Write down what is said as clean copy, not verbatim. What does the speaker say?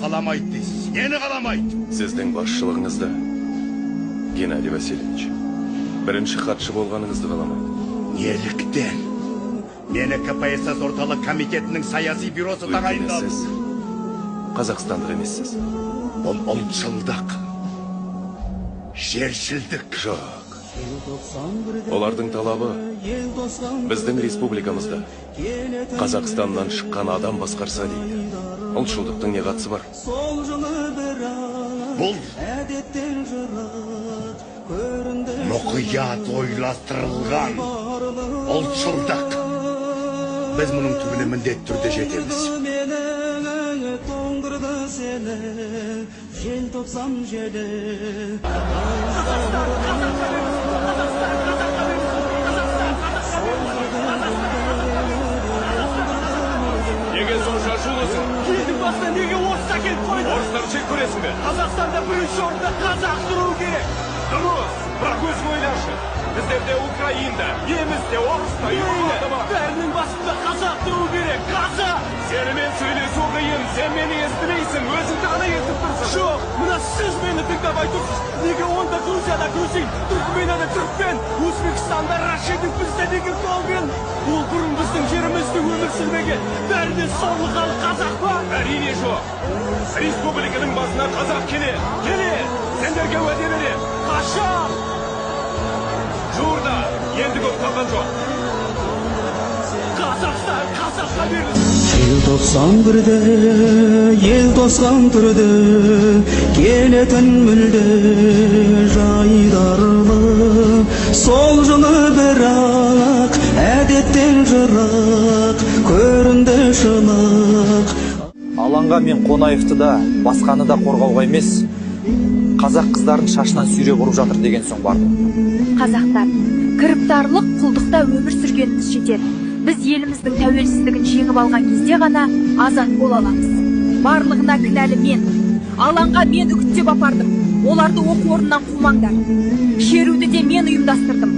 қаламайды дейсіз. Нені қаламайды? Сіздің басшылығыңызда, Геннадий Васильевич, бірінші хатшы болғаныңызды қаламайды. Неліктен? Мені КПСС орталық комитетінің саяси бюросы тағайындады. Сіз қазақстандық емессіз. Бұл ұлтшылдық, жершілдік. Жоқ. Олардың талабы біздің республикамызда Қазақстаннан шыққан адам басқарса дейді. Ұлтшылдықтың не қатысы бар? Бұл мұқият ойластырылған ұлтшылдық. Біз мұның түбіне міндетті түрде жетеміз. Неге сонша шулысың? Елдің басына неге орысша келіп қойды? Орыстар жек көресің бе? Қазақстанда бірінші орында қазақ тұру керек. Дұрыс, бірақ өзің ойлашы. Біздерде Украинда, немізде, орыста, юғылады ма? Бәрінің басында қазақ тұру керек, қазақ! Сенімен сөйлесу қиын, сен мені естімейсің, өзіңді ғана естіп тұрсың. Жоқ, мына сіз мені тыңдамай тұрсыз. Неге онда Грузияда грузин, Түркменияда түркмен, Өзбекстанда рашидік, бізде неге колмен? Ол бұрын біздің жерімізде өмір сүрмеген. Бәріне соңғы халық қазақ па? Әрине жоқ. Республиканың басына қазақ келе. Сендерге уәде берем. Қашан? Жуырда, енді көп қалған жоқ. Қазақстан, қазаққа берілсін. Желтоқсан-бірде, ел тосқан түрде, келетін мүлде жайдарлы. Сол жылы бірақ, әдеттен жырақ, көрінді шынық. Алаңға мен Қонаевты да, басқаны да қорғауға емес, қазақ қыздарын шашынан сүйреп ұрып жатыр деген соң бардым. Қазақтар, кіріптарлық құлдықта өмір сүргеніміз жетер. Біз еліміздің тәуелсіздігін жеңіп алған кезде ғана азат бола аламыз. Барлығына кінәлі мен. Алаңға мен үгіттеп апардым. Оларды оқу орнынан қумаңдар. Шеруді де мен ұйымдастырдым.